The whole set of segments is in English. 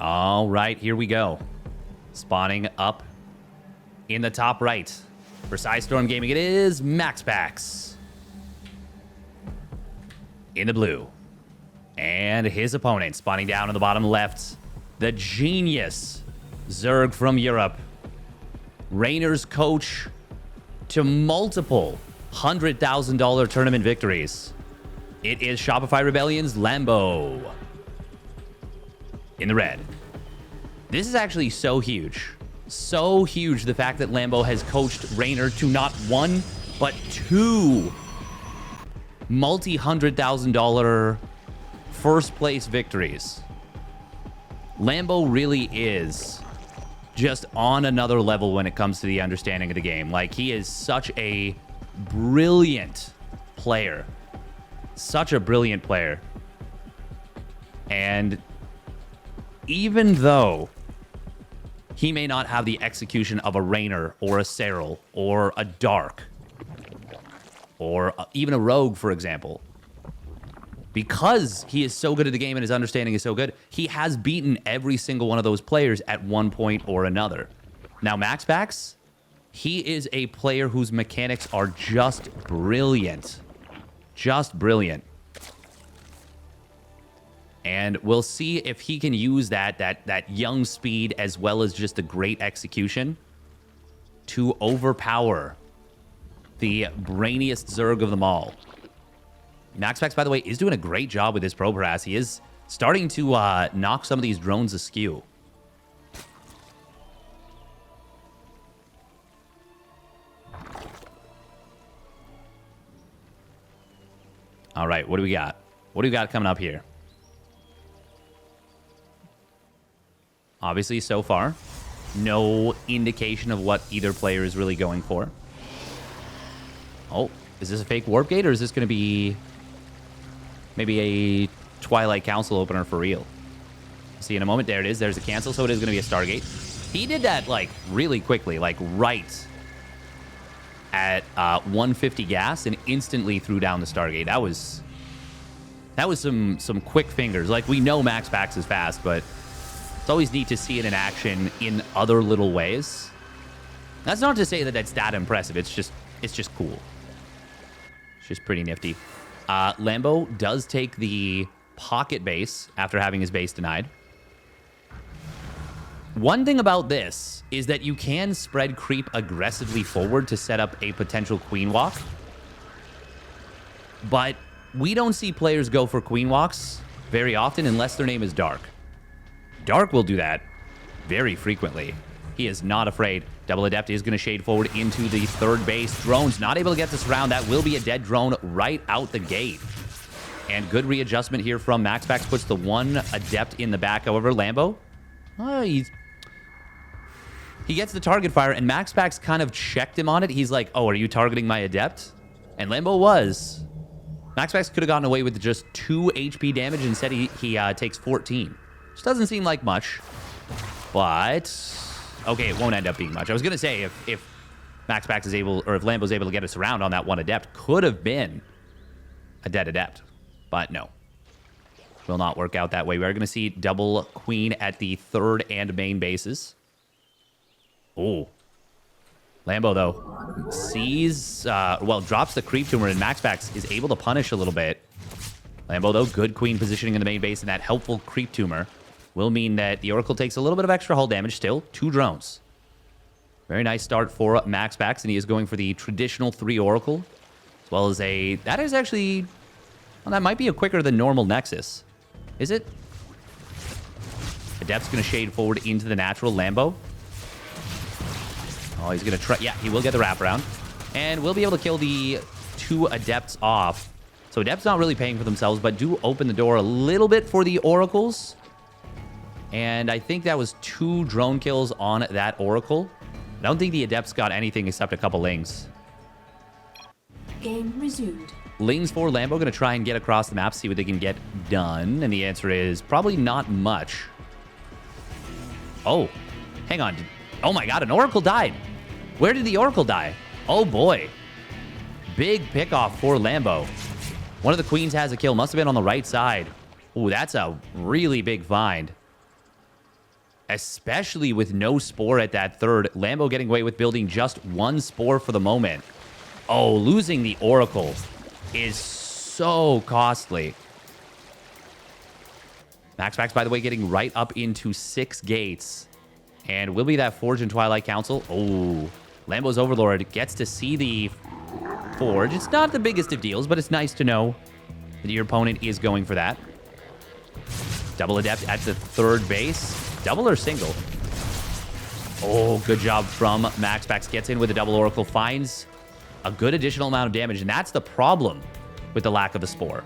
All right, here we go. Spawning up in the top right. For Storm Gaming, it is MaxPax. In the blue. And his opponent spawning down in the bottom left. The genius Zerg from Europe. Rainer's coach to multiple $100,000 tournament victories. It is Shopify Rebellion's Lambo. In the red. This is actually so huge. So huge, the fact that Lambo has coached Rainer to not one, but two multi-$100,000 first place victories. Lambo really is just on another level when it comes to the understanding of the game. Like, he is such a brilliant player. Such a brilliant player. And even though he may not have the execution of a Rainer or a Cyril or a Dark or even a Rogue, for example, because he is so good at the game and his understanding is so good, he has beaten every single one of those players at one point or another. Now, MaxPax, he is a player whose mechanics are just brilliant. Just brilliant. And we'll see if he can use that young speed as well as just a great execution to overpower the brainiest Zerg of them all. MaxPax, by the way, is doing a great job with his Pro Brass. He is starting to knock some of these drones askew. All right, what do we got? What do we got coming up here? Obviously, so far, no indication of what either player is really going for. Oh, is this a fake warp gate, or is this going to be maybe a Twilight Council opener for real? See in a moment. There it is. There's a cancel, so it is going to be a Stargate. He did that, like, really quickly, like, right at 150 gas and instantly threw down the Stargate. That was some quick fingers. Like, we know MaxPax is fast, but it's always neat to see it in action in other little ways. That's not to say that that's that impressive. It's just cool. It's just pretty nifty. Lambo does take the pocket base after having his base denied. One thing about this is that you can spread creep aggressively forward to set up a potential queen walk. But we don't see players go for queen walks very often unless their name is Dark. Dark will do that very frequently. He is not afraid. Double Adept is going to shade forward into the third base. Drone's not able to get this round. That will be a dead drone right out the gate. And good readjustment here from MaxPax. Puts the one Adept in the back. However, Lambo, he gets the target fire, and MaxPax kind of checked him on it. He's like, oh, are you targeting my Adept? And Lambo was. MaxPax could have gotten away with just 2 HP damage. Instead, he takes 14. Which doesn't seem like much, but okay, it won't end up being much. I was going to say if MaxPax is able, or if Lambo's able to get us around on that one Adept, could have been a dead Adept, but no. Will not work out that way. We are going to see double Queen at the third and main bases. Oh. Lambo, though, sees, drops the Creep Tumor, and MaxPax is able to punish a little bit. Lambo, though, good Queen positioning in the main base, and that helpful Creep Tumor will mean that the Oracle takes a little bit of extra hull damage still. 2 drones. Very nice start for MaxPax, and he is going for the traditional 3 Oracle, as well as a... That is actually... Well, that might be a quicker than normal Nexus. Is it? Adept's going to shade forward into the natural. Lambo. Oh, he's going to try... Yeah, he will get the wraparound. And we'll be able to kill the 2 Adepts off. So Adepts not really paying for themselves, but do open the door a little bit for the Oracles. And I think that was 2 drone kills on that Oracle. I don't think the Adepts got anything except a couple Lings. Game resumed. Lings for Lambo going to try and get across the map, see what they can get done. And the answer is probably not much. Oh, hang on. Oh my god, an Oracle died. Where did the Oracle die? Oh boy. Big pickoff for Lambo. One of the Queens has a kill. Must have been on the right side. Ooh, that's a really big find. especially with no Spore at that third. Lambo getting away with building just one Spore for the moment. Oh, losing the Oracle is so costly. MaxPax, by the way, getting right up into 6 gates. And will be that Forge and Twilight Council. Oh, Lambo's Overlord gets to see the Forge. It's not the biggest of deals, but it's nice to know that your opponent is going for that. Double Adept at the third base. Double or single? Oh, good job from MaxPax. Gets in with a double Oracle. Finds a good additional amount of damage. And that's the problem with the lack of a Spore.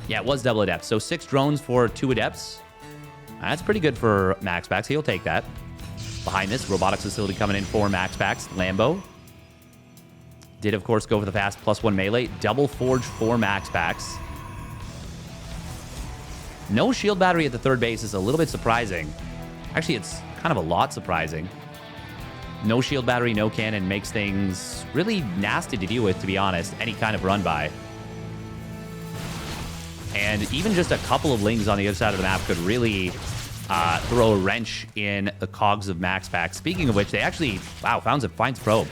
Yeah, it was double Adept. So 6 drones for 2 Adepts. That's pretty good for MaxPax. He'll take that. Behind this, Robotics Facility coming in for MaxPax. Lambo did, of course, go for the fast +1 melee. Double Forge for MaxPax. No shield battery at the third base is a little bit surprising. Actually, it's kind of a lot surprising. No shield battery, no cannon makes things really nasty to deal with, to be honest. Any kind of run by. And even just a couple of lings on the other side of the map could really throw a wrench in the cogs of MaxPax. Speaking of which, they actually, wow, finds probe.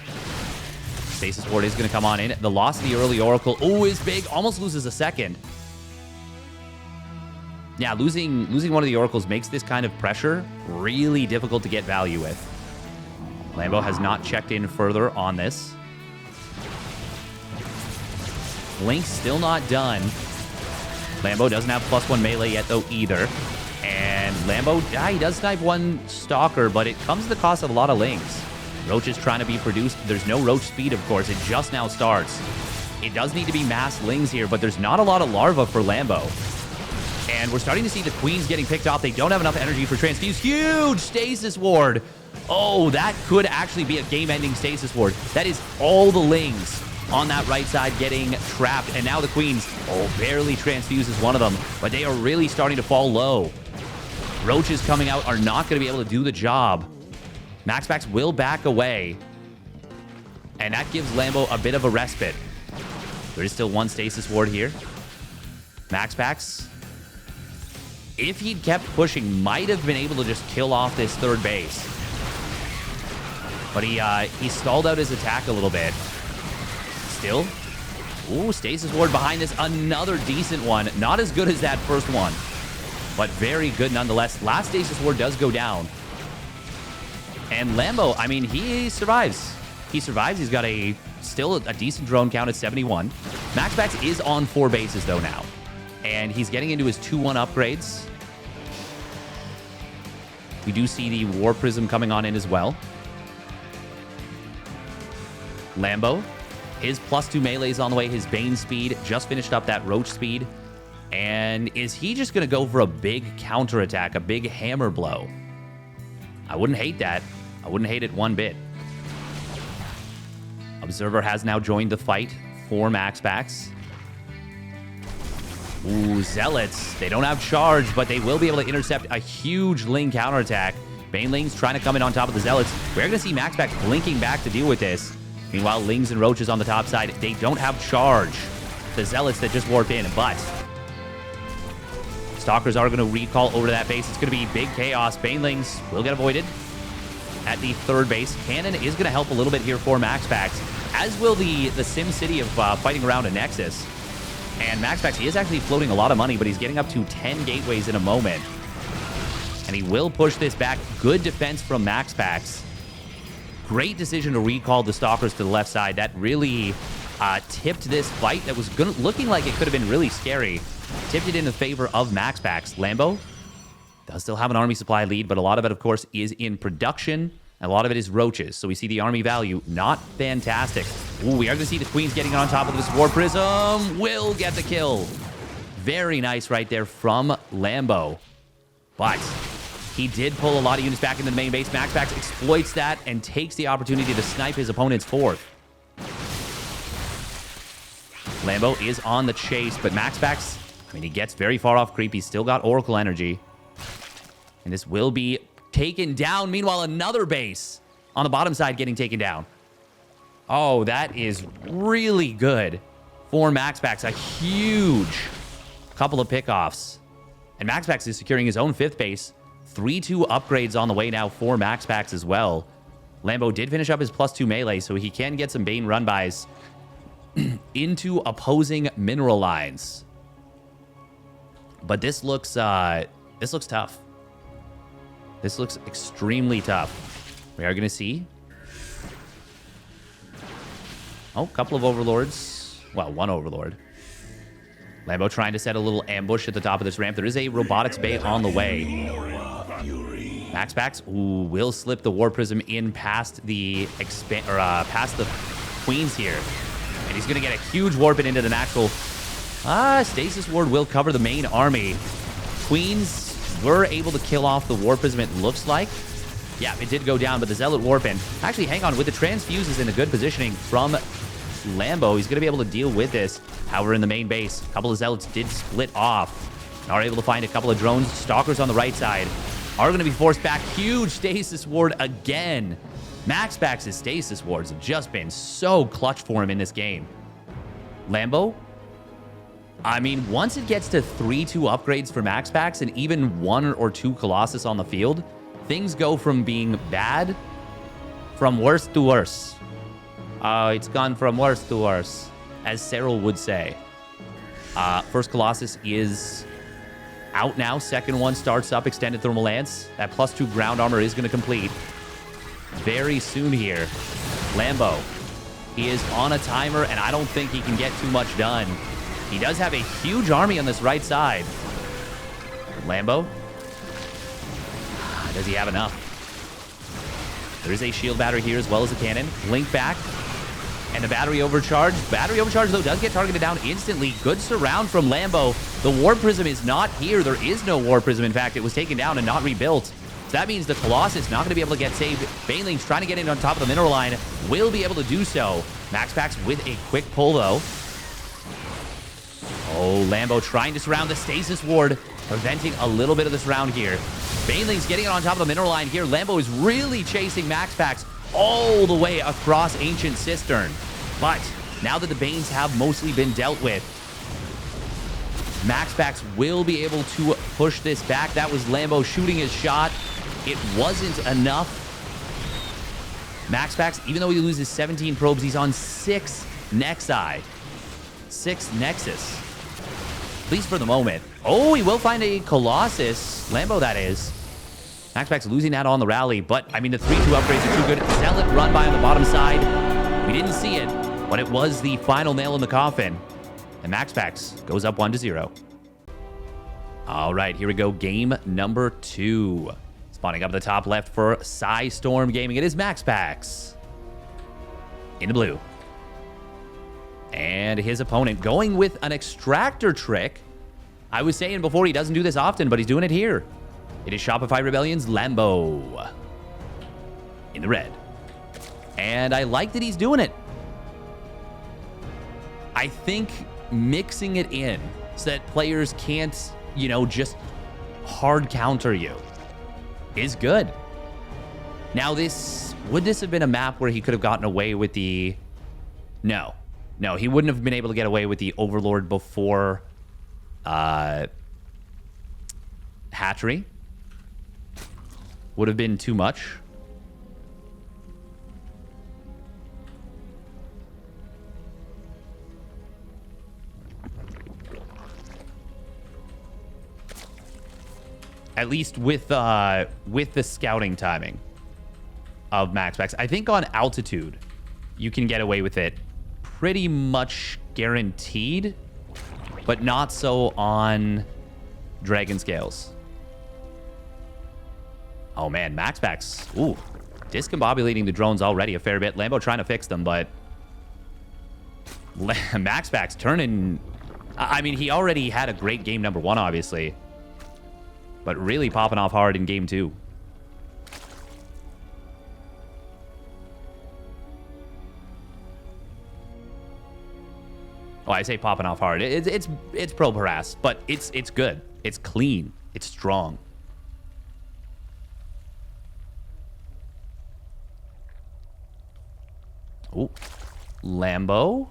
Stasis Ward is going to come on in. The loss of the early Oracle, oh, is big. Almost loses a second. Yeah, losing one of the Oracles makes this kind of pressure really difficult to get value with. Lambo has not checked in further on this. Link's still not done. Lambo doesn't have +1 melee yet, though, either. And Lambo, yeah, he does snipe one Stalker, but it comes at the cost of a lot of Lings. Roach is trying to be produced. There's no Roach speed, of course. It just now starts. It does need to be mass Lings here, but there's not a lot of Larva for Lambo. And we're starting to see the Queens getting picked off. They don't have enough energy for Transfuse. Huge Stasis Ward. Oh, that could actually be a game-ending Stasis Ward. That is all the Lings on that right side getting trapped. And now the Queens, oh, barely transfuses one of them. But they are really starting to fall low. Roaches coming out are not going to be able to do the job. MaxPax will back away. And that gives Lambo a bit of a respite. There is still one Stasis Ward here. MaxPax, if he'd kept pushing, might have been able to just kill off this third base. But he stalled out his attack a little bit. Still. Ooh, Stasis Ward behind this. Another decent one. Not as good as that first one, but very good nonetheless. Last Stasis Ward does go down. And Lambo, I mean, he survives. He survives. He's got still a decent drone count at 71. MaxPax is on 4 bases, though, now. And he's getting into his 2-1 upgrades. We do see the War Prism coming on in as well. Lambo, his +2 melee is on the way. His Bane speed just finished up that Roach speed. And is he just going to go for a big counterattack, a big hammer blow? I wouldn't hate that. I wouldn't hate it one bit. Observer has now joined the fight for MaxPax. Ooh, Zealots. They don't have charge, but they will be able to intercept a huge Ling counterattack. Banelings trying to come in on top of the Zealots. We're going to see MaxPax blinking back to deal with this. Meanwhile, Lings and Roaches on the top side, they don't have charge. The Zealots that just warped in, but Stalkers are going to recall over to that base. It's going to be big chaos. Banelings will get avoided at the third base. Cannon is going to help a little bit here for MaxPax, as will the Sim City of fighting around a Nexus. And MaxPax, he is actually floating a lot of money, but he's getting up to 10 gateways in a moment. And he will push this back. Good defense from MaxPax. Great decision to recall the Stalkers to the left side. That really tipped this fight that was looking like it could have been really scary. Tipped it in the favor of MaxPax. Lambo does still have an army supply lead, but a lot of it, of course, is in production. And a lot of it is Roaches. So we see the army value not fantastic. Ooh, we are going to see the Queens getting on top of this War Prism. Will get the kill. Very nice right there from Lambo. But he did pull a lot of units back into the main base. MaxPax exploits that and takes the opportunity to snipe his opponent's fourth. Lambo is on the chase, but MaxPax, I mean, he gets very far off creep. He's still got Oracle energy. And this will be taken down. Meanwhile, another base on the bottom side getting taken down. Oh, that is really good for MaxPax. A huge couple of pickoffs. And MaxPax is securing his own 5th base 3-2 upgrades on the way now for MaxPax as well. Lambo did finish up his +2 melee, so he can get some Bane run-bys into opposing mineral lines. But this looks tough. This looks extremely tough. We are going to see. Oh, a couple of overlords. Well, one overlord. Lambo trying to set a little ambush at the top of this ramp. There is a robotics bay on the way. MaxPax will slip the War Prism in past the past the Queens here. And he's going to get a huge warp it into the natural. Stasis Ward will cover the main army. Queens were able to kill off the War Prism, it looks like. Yeah, it did go down, but the Zealot Warp in. Actually, hang on. With the transfuses in a good positioning from Lambo, he's going to be able to deal with this. However, in the main base, a couple of Zealots did split off and are able to find a couple of drones. Stalkers on the right side are going to be forced back. Huge Stasis Ward again. MaxPax's Stasis Wards have just been so clutch for him in this game. Lambo, I mean, once it gets to 3-2 upgrades for MaxPax and even 1 or 2 Colossus on the field, things go from being bad, from worse to worse. It's gone from worse to worse, as Cyril would say. First Colossus is out now. Second one starts up, Extended Thermal Lance. That +2 ground armor is going to complete very soon here. Lambo, he is on a timer, and I don't think he can get too much done. He does have a huge army on this right side. Lambo, does he have enough? There is a shield battery here as well as a cannon. Link back. And the battery overcharge. Battery overcharge, though, does get targeted down instantly. Good surround from Lambo. The War Prism is not here. There is no War Prism. In fact, it was taken down and not rebuilt. So that means the Colossus not going to be able to get saved. Baneling's trying to get in on top of the mineral line. Will be able to do so. MaxPax with a quick pull, though. Oh, Lambo trying to surround the Stasis Ward, preventing a little bit of this round here. Baneling's getting it on top of the mineral line here. Lambo is really chasing MaxPax all the way across Ancient Cistern. But now that the Banes have mostly been dealt with, MaxPax will be able to push this back. That was Lambo shooting his shot. It wasn't enough. MaxPax, even though he loses 17 probes, he's on 6 Nexi. 6 Nexus. At least for the moment. Oh, he will find a Colossus. Lambo, that is. MaxPax losing that on the rally, but, I mean, the 3-2 upgrades are too good. Zealot run by on the bottom side. We didn't see it, but it was the final nail in the coffin. And MaxPax goes up 1-0. All right, here we go. Game number 2. Spawning up at the top left for Storm Gaming. It is MaxPax in the blue. And his opponent going with an extractor trick. I was saying before, he doesn't do this often, but he's doing it here. It is Shopify Rebellion's Lambo in the red. And I like that he's doing it. I think mixing it in so that players can't, you know, just hard counter you is good. Now, would this have been a map where he could have gotten away with the... No, he wouldn't have been able to get away with the Overlord before Hatchery. Would have been too much. At least with the scouting timing of MaxPax. I think on altitude, you can get away with it pretty much guaranteed, but not so on Dragon Scales. Oh, man, MaxPax. Ooh, discombobulating the drones already a fair bit. Lambo trying to fix them, but MaxPax turning... I mean, he already had a great game number 1, obviously, but really popping off hard in game 2. Oh, I say popping off hard. It's probe harass, but it's good. It's clean. It's strong. Oh, Lambo.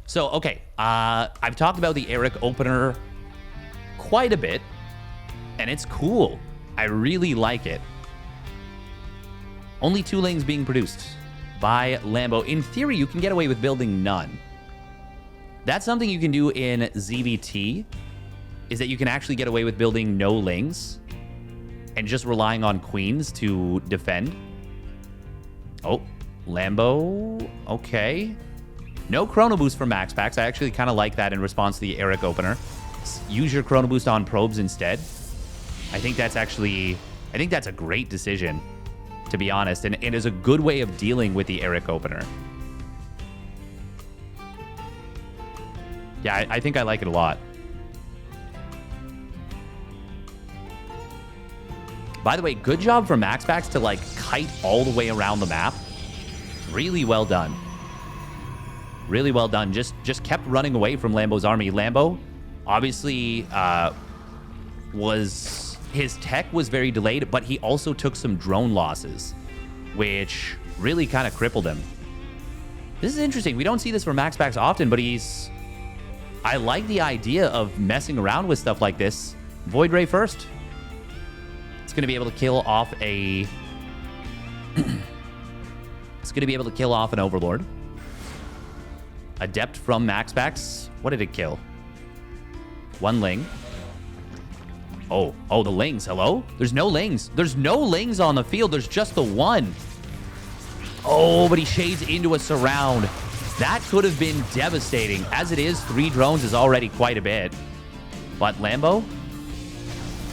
So, okay. I've talked about the Eric opener quite a bit, and it's cool. I really like it. Only 2 lings being produced by Lambo. In theory, you can get away with building none. That's something you can do in ZVT, is that you can actually get away with building no lings and just relying on queens to defend. Oh, Lambo. Okay. No Chrono Boost for MaxPax. I actually kind of like that in response to the Eric opener. Use your Chrono Boost on probes instead. I think that's a great decision, to be honest, and it is a good way of dealing with the Eric opener. Yeah, I think I like it a lot. By the way, good job for MaxPax to like kite all the way around the map. Really well done. Really well done. Just kept running away from Lambo's army. Lambo, obviously, his tech was very delayed, but he also took some drone losses, which really kind of crippled him. This is interesting. We don't see this from MaxPax often, but I like the idea of messing around with stuff like this. Void Ray first. It's going to be able to kill off a... It's going to be able to kill off an Overlord. Adept from MaxPax. What did it kill? 1 ling. Oh, the lings. Hello? There's no lings. There's no lings on the field. There's just the 1. Oh, but he shades into a surround. That could have been devastating. As it is, 3 drones is already quite a bit. But Lambo,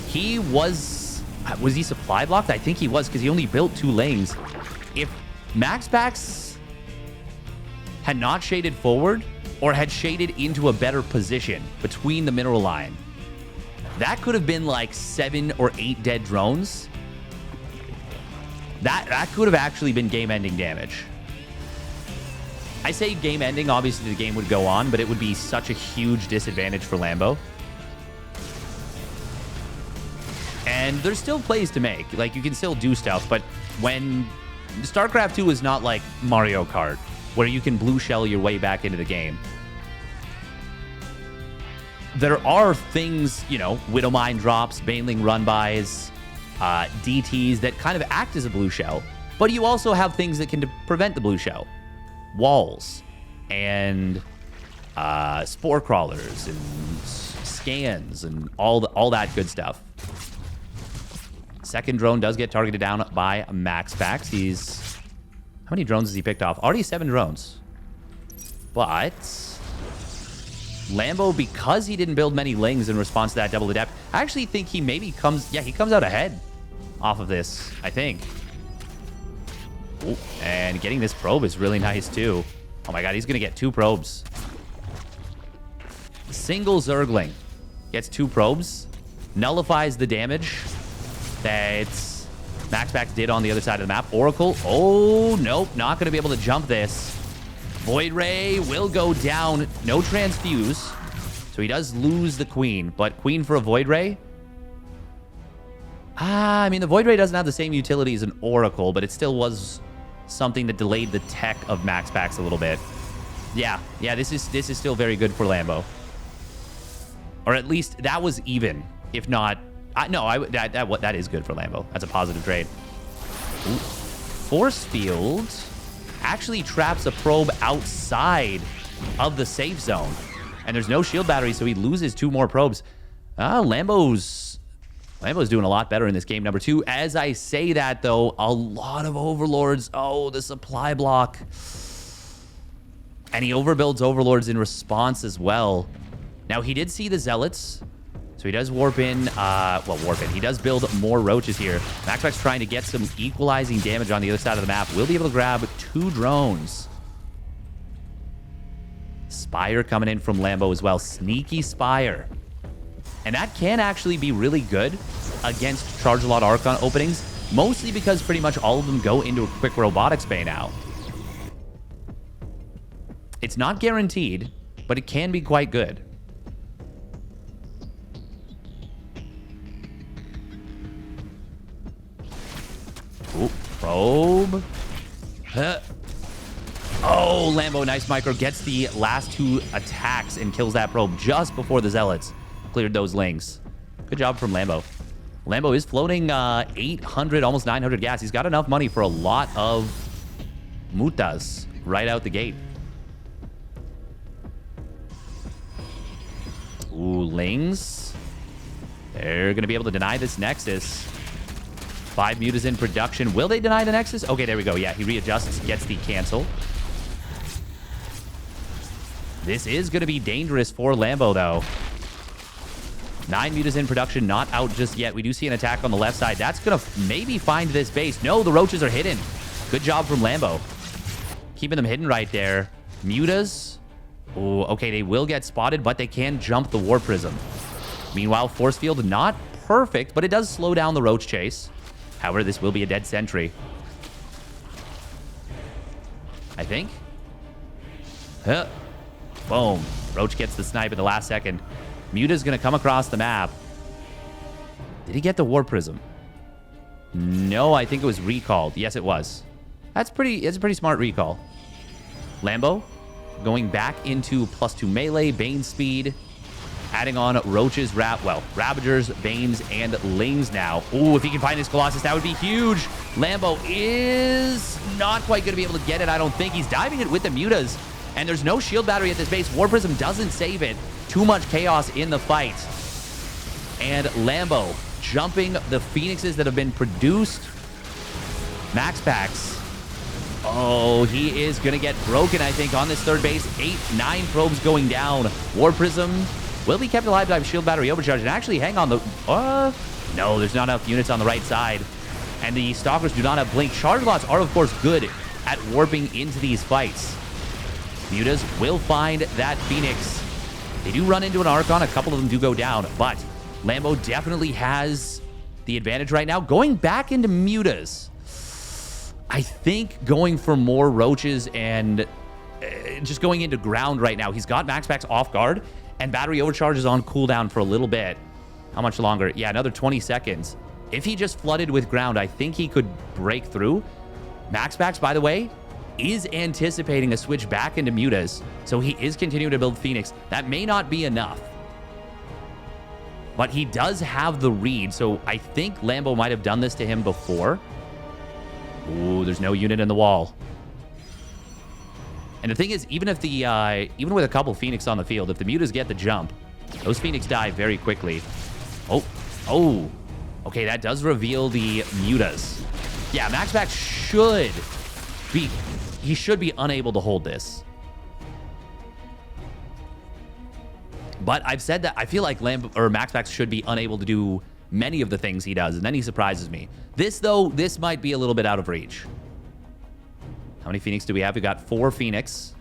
he was he supply blocked? I think he was, because he only built 2 lings. If MaxPax had not shaded forward or had shaded into a better position between the mineral line, that could have been like 7 or 8 dead drones. That could have actually been game-ending damage. I say game-ending, obviously the game would go on, but it would be such a huge disadvantage for Lambo. And there's still plays to make. Like, you can still do stuff, but when... StarCraft 2 is not like Mario Kart, where you can blue shell your way back into the game. There are things, you know, Widowmine drops, Baneling run-bys, DTs that kind of act as a blue shell, but you also have things that can prevent the blue shell. Walls and spore crawlers and scans and all that good stuff. Second drone does get targeted down by MaxPax. He's... How many drones has he picked off? Already 7 drones. But Lambo, because he didn't build many lings in response to that double adept, I actually think he maybe comes... Yeah, he comes out ahead off of this, I think. Ooh, and getting this probe is really nice, too. Oh my god, he's going to get 2 probes. Single Zergling gets 2 probes. Nullifies the damage that MaxPax did on the other side of the map. Oracle. Oh, nope. Not going to be able to jump this. Void Ray will go down. No transfuse. So he does lose the queen. But queen for a Void Ray? I mean, the Void Ray doesn't have the same utility as an Oracle, but it still was something that delayed the tech of MaxPax a little bit. Yeah, this is still very good for Lambo. Or at least that was even, if not... no, that is good for Lambo. That's a positive trade. Ooh. Force Field actually traps a probe outside of the safe zone. And there's no shield battery, so he loses 2 more probes. Lambo's doing a lot better in this game number 2. As I say that, though, a lot of Overlords. Oh, the supply block. And he overbuilds Overlords in response as well. Now, he did see the Zealots. So he does warp in, he does build more roaches here. MaxPax trying to get some equalizing damage on the other side of the map. Will be able to grab 2 drones. Spire coming in from Lambo as well. Sneaky Spire. And that can actually be really good against Charge a Lot Archon openings, mostly because pretty much all of them go into a quick robotics bay now. It's not guaranteed, but it can be quite good. Ooh, probe. Oh, Lambo, nice micro. Gets the last 2 attacks and kills that probe just before the Zealots cleared those lings. Good job from Lambo. Lambo is floating 800, almost 900 gas. He's got enough money for a lot of mutas right out the gate. Ooh, Lings. They're going to be able to deny this Nexus. 5 mutas in production. Will they deny the Nexus? Okay, there we go. Yeah, he readjusts, gets the cancel. This is going to be dangerous for Lambo, though. 9 mutas in production, not out just yet. We do see an attack on the left side. That's going to maybe find this base. No, the roaches are hidden. Good job from Lambo. Keeping them hidden right there. Mutas. Oh, okay, they will get spotted, but they can jump the War Prism. Meanwhile, Force Field, not perfect, but it does slow down the roach chase. However, this will be a dead sentry. I think. Huh. Boom. Roach gets the snipe in the last second. Muta's going to come across the map. Did he get the War Prism? No, I think it was recalled. Yes, it was. It's a pretty smart recall. Lambo going back into +2 melee, Bane speed. Adding on Roaches, Ravagers, Banes, and Lings now. Ooh, if he can find his Colossus, that would be huge. Lambo is not quite going to be able to get it, I don't think. He's diving it with the mutas, and there's no shield battery at this base. War Prism doesn't save it. Too much chaos in the fight. And Lambo jumping the Phoenixes that have been produced. MaxPax. Oh, he is going to get broken, I think, on this third base. 8, 9 probes going down. War Prism will be kept alive by shield battery overcharge. And actually, hang on. No, there's not enough units on the right side. And the Stalkers do not have blink. Charge lots are, of course, good at warping into these fights. Mutas will find that Phoenix. They do run into an Archon. A couple of them do go down. But Lambo definitely has the advantage right now. Going back into Mutas. I think going for more Roaches and just going into ground right now. He's got MaxPax off guard. And battery overcharge is on cooldown for a little bit. How much longer? Yeah, another 20 seconds. If he just flooded with ground, I think he could break through. MaxPax, by the way, is anticipating a switch back into mutas. So he is continuing to build Phoenix. That may not be enough. But he does have the read. So I think Lambo might have done this to him before. Ooh, there's no unit in the wall. And the thing is, even if even with a couple Phoenix on the field, if the mutas get the jump, those Phoenix die very quickly. Oh. Okay, that does reveal the mutas. Yeah, MaxPax should be unable to hold this. But I've said that I feel like MaxPax should be unable to do many of the things he does, and then he surprises me. This, though, this might be a little bit out of reach. How many Phoenix do we have? We got 4 Phoenix.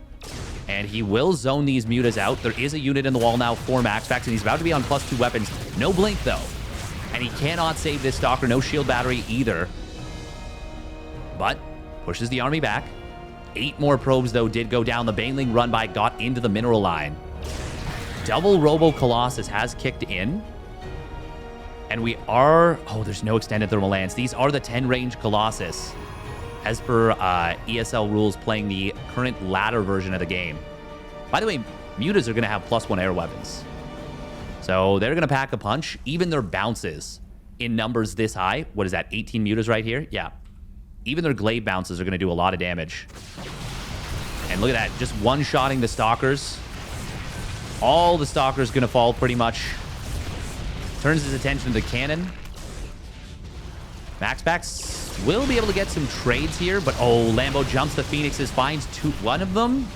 And he will zone these mutas out. There is a unit in the wall now for MaxPax, and he's about to be on +2 weapons. No blink, though. And he cannot save this Stalker. No shield battery either. But pushes the army back. 8 more probes, though, did go down. The Baneling run by got into the mineral line. Double Robo Colossus has kicked in. And we are... Oh, there's no extended thermal lance. These are the 10-range Colossus. As per ESL rules, playing the current ladder version of the game. By the way, mutas are going to have +1 air weapons. So they're going to pack a punch. Even their bounces in numbers this high. What is that, 18 mutas right here? Yeah. Even their glaive bounces are going to do a lot of damage. And look at that, just one-shotting the Stalkers. All the Stalkers going to fall pretty much. Turns his attention to the cannon. MaxPax will be able to get some trades here, but Lambo jumps the Phoenixes, finds one of them.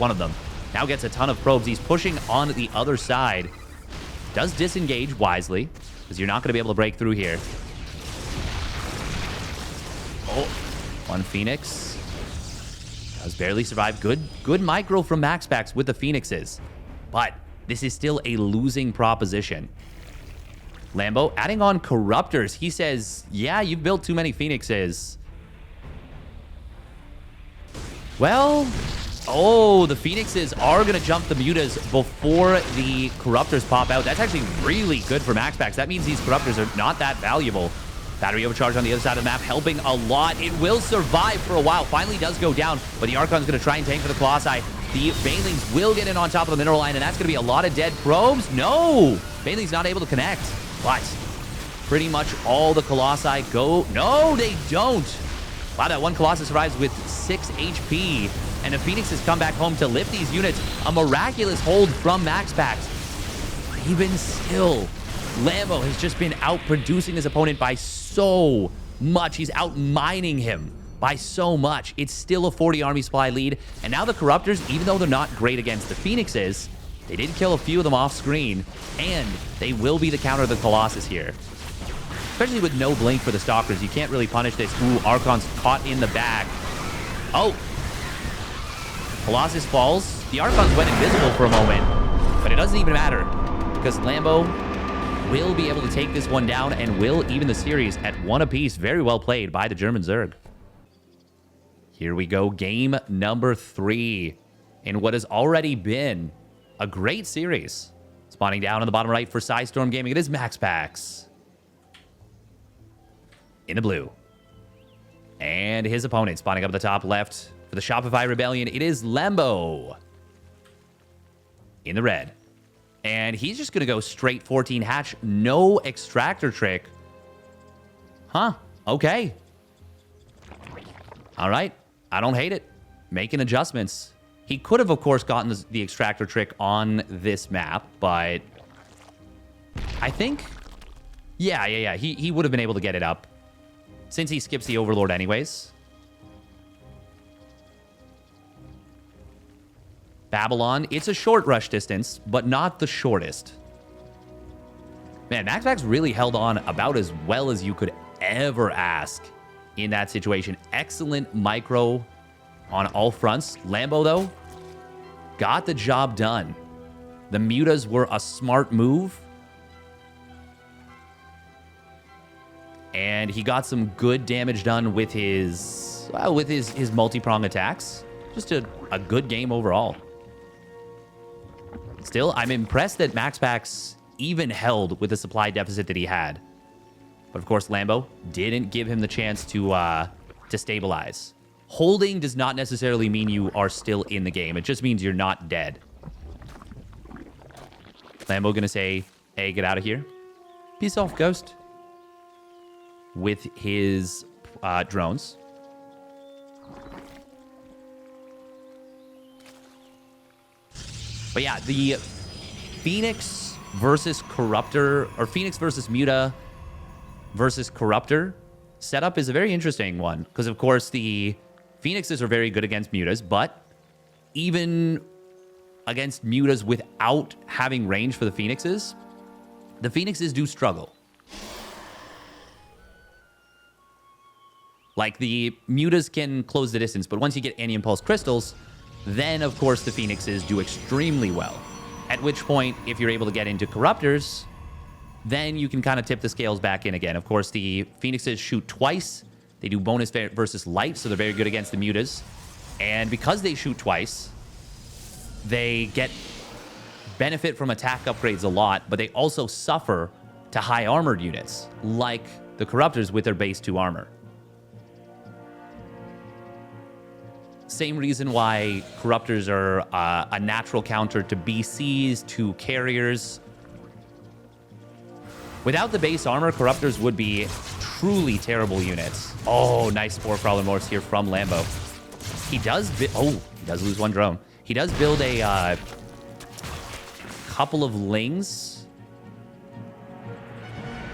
Now gets a ton of probes. He's pushing on the other side. Does disengage wisely, because you're not going to be able to break through here. One Phoenix. Does barely survive. Good micro from MaxPax with the Phoenixes. But this is still a losing proposition. Lambo adding on Corruptors. He says, yeah, you've built too many Phoenixes. Well, the Phoenixes are going to jump the mutas before the Corruptors pop out. That's actually really good for MaxPax. That means these Corruptors are not that valuable. Battery overcharge on the other side of the map, helping a lot. It will survive for a while. Finally does go down, but the Archon's going to try and tank for the Colossi. The Banelings will get in on top of the mineral line, and that's going to be a lot of dead probes. No! Baneling's not able to connect, but pretty much all the Colossi go. No, they don't. Wow, that one Colossus survives with 6 HP. And the Phoenix has come back home to lift these units. A miraculous hold from MaxPax. Even still, Lambo has just been outproducing his opponent by so much. He's outmining him by so much. It's still a 40 army supply lead. And now the Corruptors, even though they're not great against the Phoenixes, they did kill a few of them off screen. And they will be the counter to the Colossus here. Especially with no blink for the Stalkers. You can't really punish this. Ooh, Archon's caught in the bag. Oh. Colossus falls. The Archons went invisible for a moment. But it doesn't even matter. Because Lambo will be able to take this one down and will even the series at 1 apiece. Very well played by the German Zerg. Here we go. Game number 3 in what has already been a great series. Spawning down on the bottom right for Storm Gaming. It is MaxPax. In the blue. And his opponent spawning up at the top left for the Shopify Rebellion. It is Lambo. In the red. And he's just going to go straight 14 hatch. No extractor trick. Huh. Okay. All right. I don't hate it. Making adjustments. He could have, of course, gotten the extractor trick on this map, but I think, yeah. He would have been able to get it up since he skips the Overlord anyways. Babylon, it's a short rush distance, but not the shortest. Man, MaxPax really held on about as well as you could ever ask in that situation. Excellent micro on all fronts. Lambo, though, got the job done. The mutas were a smart move. And he got some good damage done with his multi-prong attacks. Just a good game overall. Still, I'm impressed that MaxPax even held with the supply deficit that he had. But of course, Lambo didn't give him the chance to stabilize. Holding does not necessarily mean you are still in the game. It just means you're not dead. Lambo gonna say, hey, get out of here. Peace off, Ghost. With his drones. But yeah, the Phoenix versus Corruptor, or Phoenix versus Muta versus Corruptor setup is a very interesting one. Because, of course, the Phoenixes are very good against Mutas, but even against Mutas without having range for the Phoenixes do struggle. Like, the Mutas can close the distance, but once you get anti-impulse crystals, then, of course, the Phoenixes do extremely well. At which point, if you're able to get into Corruptors, then you can kind of tip the scales back in again. Of course, the Phoenixes shoot twice. They do bonus versus light, so they're very good against the Mutas. And because they shoot twice, they get benefit from attack upgrades a lot, but they also suffer to high armored units, like the Corruptors with their base 2 armor. Same reason why Corruptors are a natural counter to BCs, to carriers. Without the base armor, Corruptors would be truly terrible units. Oh, nice Spore Crawler Morphs here from Lambo. He does lose one drone. He does build a couple of Lings.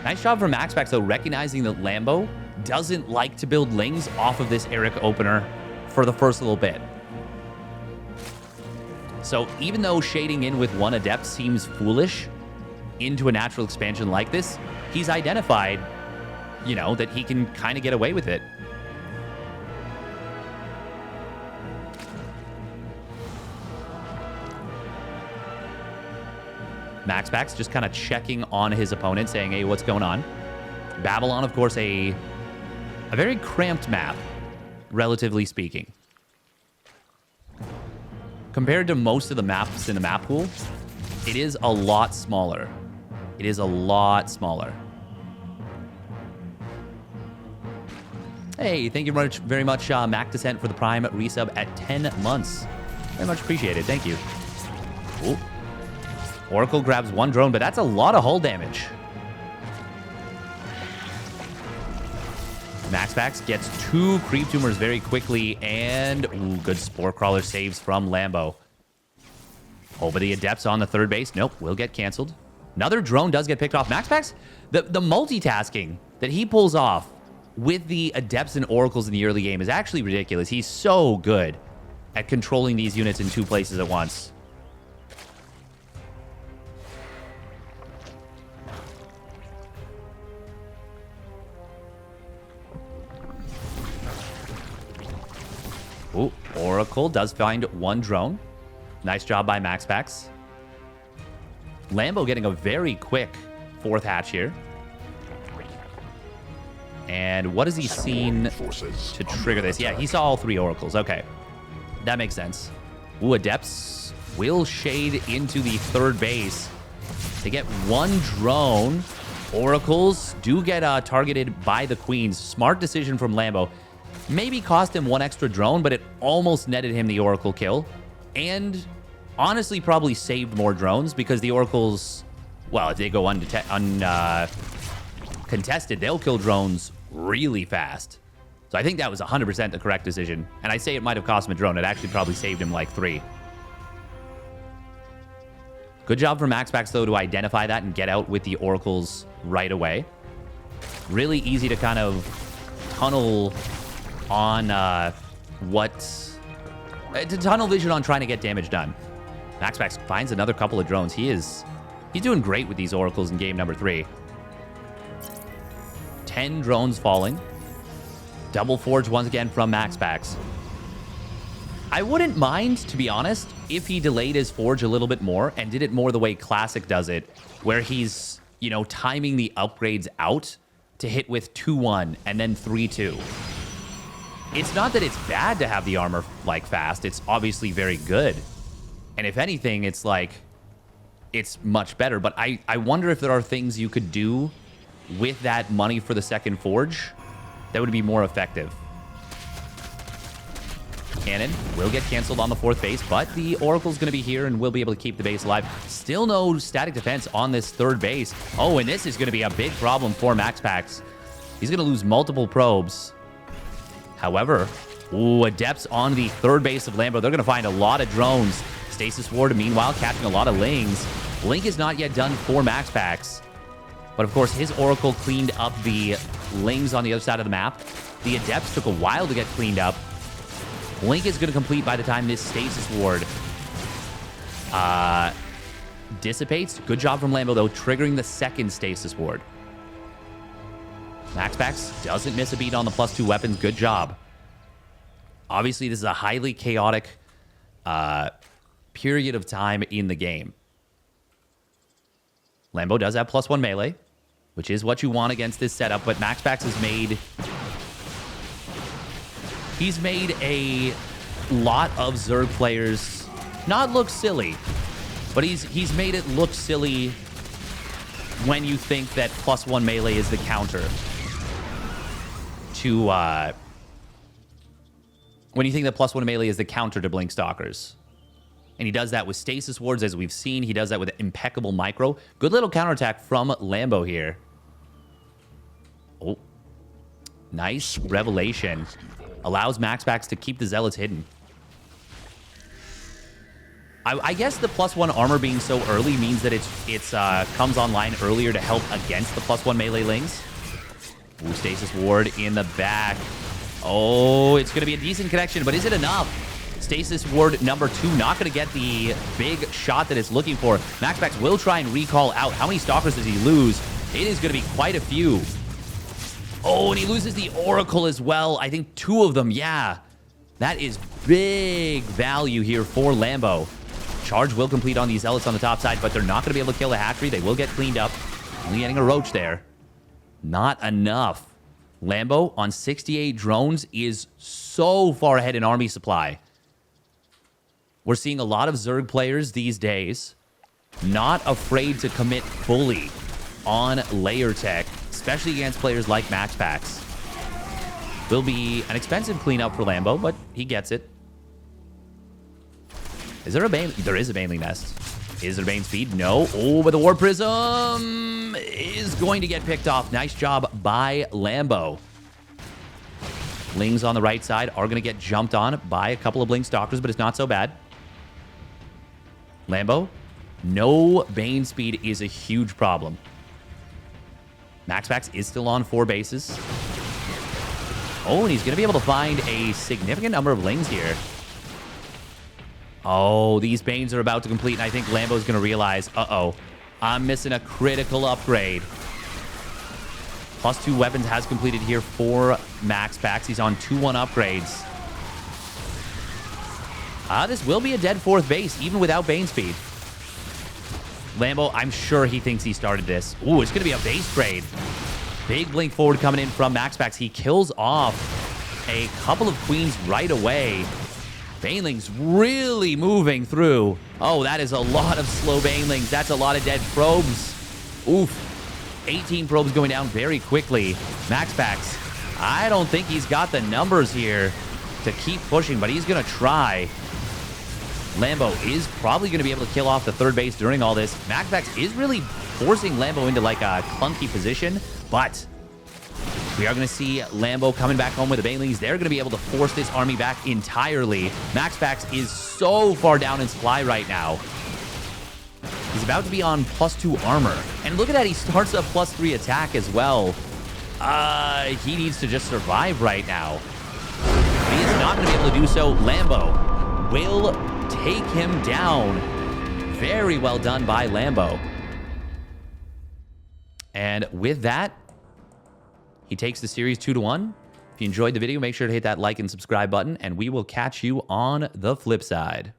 Nice job from MaxPax, though, recognizing that Lambo doesn't like to build Lings off of this Eric opener for the first little bit. So even though shading in with one Adept seems foolish into a natural expansion like this, he's identified, you know, that he can kind of get away with it. MaxPax just kind of checking on his opponent, saying, hey, what's going on? Babylon, of course, a very cramped map, relatively speaking. Compared to most of the maps in the map pool, it is a lot smaller. It is a lot smaller. Hey, thank you very much, Mac Descent, for the Prime resub at 10 months. Very much appreciated. Thank you. Ooh. Oracle grabs one drone, but that's a lot of hull damage. MaxPax gets 2 creep tumors very quickly, and ooh, good Spore Crawler saves from Lambo. Over the Adepts on the third base. Nope, will get canceled. Another drone does get picked off. MaxPax, the multitasking that he pulls off with the Adepts and Oracles in the early game is actually ridiculous. He's so good at controlling these units in 2 places at once. Ooh, Oracle does find 1 drone. Nice job by MaxPax. Lambo getting a very quick 4th hatch here. And what has he seen to trigger this? Yeah, he saw all 3 Oracles. Okay. That makes sense. Ooh, Adepts will shade into the third base. They get 1 drone. Oracles do get targeted by the Queens. Smart decision from Lambo. Maybe cost him 1 extra drone, but it almost netted him the Oracle kill. And honestly, probably saved more drones because the Oracles, well, if they go contested, they'll kill drones really fast. So I think that was 100% the correct decision. And I say it might have cost him a drone. It actually probably saved him like 3. Good job for MaxPax, though, to identify that and get out with the Oracles right away. Really easy to kind of tunnel on tunnel vision on trying to get damage done. MaxPax finds another couple of drones. He's doing great with these Oracles in game number 3. 10 drones falling. Double Forge once again from MaxPax. I wouldn't mind, to be honest, if he delayed his Forge a little bit more and did it more the way Classic does it, where he's, you know, timing the upgrades out to hit with 2-1 and then 3-2. It's not that it's bad to have the armor, like, fast. It's obviously very good. And if anything, it's like, it's much better. But I wonder if there are things you could do with that money for the second Forge that would be more effective. Cannon will get canceled on the 4th base, but the Oracle's going to be here and will be able to keep the base alive. Still no static defense on this 3rd base. Oh, and this is going to be a big problem for MaxPax. He's going to lose multiple probes. However, ooh, Adepts on the 3rd base of Lambo. They're going to find a lot of drones. Stasis Ward, meanwhile, catching a lot of Lings. Blink is not yet done for MaxPax. But, of course, his Oracle cleaned up the Lings on the other side of the map. The Adepts took a while to get cleaned up. Blink is going to complete by the time this Stasis Ward dissipates. Good job from Lambo, though, triggering the 2nd Stasis Ward. MaxPax doesn't miss a beat on the +2 weapons. Good job. Obviously, this is a highly chaotic period of time in the game. Lambo does have +1 melee, which is what you want against this setup, but MaxPax has made... He's made a lot of Zerg players not look silly, but he's made it look silly when you think that +1 melee is the counter to when you think that +1 melee is the counter to Blink Stalkers. And he does that with Stasis Wards, as we've seen. He does that with impeccable micro. Good little counterattack from Lambo here. Oh. Nice revelation. Allows MaxPax to keep the Zealots hidden. I guess the +1 armor being so early means that it's comes online earlier to help against the +1 melee Lings. Ooh, Stasis Ward in the back. Oh, it's going to be a decent connection, but is it enough? Stasis Ward number 2 not going to get the big shot that it's looking for. MaxPax will try and recall out. How many Stalkers does he lose? It is going to be quite a few. Oh, and he loses the Oracle as well. I think 2 of them, yeah. That is big value here for Lambo. Charge will complete on these Zealots on the top side, but they're not going to be able to kill the hatchery. They will get cleaned up. Only getting a Roach there. Not enough. Lambo on 68 drones is so far ahead in army supply. We're seeing a lot of Zerg players these days not afraid to commit fully on layer tech, especially against players like MaxPax. Will be an expensive cleanup for Lambo, but he gets it. Is there a Bane? There is a Baneling Nest. Is there Bane speed? No. Oh, but the War Prism is going to get picked off. Nice job by Lambo. Lings on the right side are going to get jumped on by a couple of Blink Stalkers, but it's not so bad. Lambo, no Bane speed is a huge problem. MaxPax is still on 4 bases. Oh, and he's going to be able to find a significant number of Lings here. Oh, these Banes are about to complete, and I think Lambo's going to realize, uh-oh, I'm missing a critical upgrade. +2 weapons has completed here for MaxPax. He's on 2-1 upgrades. This will be a dead 4th base, even without Bane speed. Lambo, I'm sure he thinks he started this. Ooh, it's going to be a base trade. Big blink forward coming in from MaxPax. He kills off a couple of queens right away. Banelings really moving through. Oh, that is a lot of slow Banelings. That's a lot of dead probes. Oof. 18 probes going down very quickly. MaxPax, I don't think he's got the numbers here to keep pushing, but he's going to try. Lambo is probably going to be able to kill off the 3rd base during all this. MaxPax is really forcing Lambo into like a clunky position, but we are going to see Lambo coming back home with the Banelings. They're going to be able to force this army back entirely. MaxPax is so far down in supply right now. He's about to be on +2 armor. And look at that, he starts a +3 attack as well. He needs to just survive right now. But he is not going to be able to do so. Lambo will take him down. Very well done by Lambo. And with that, he takes the series 2-1. If you enjoyed the video, make sure to hit that like and subscribe button, and we will catch you on the flip side.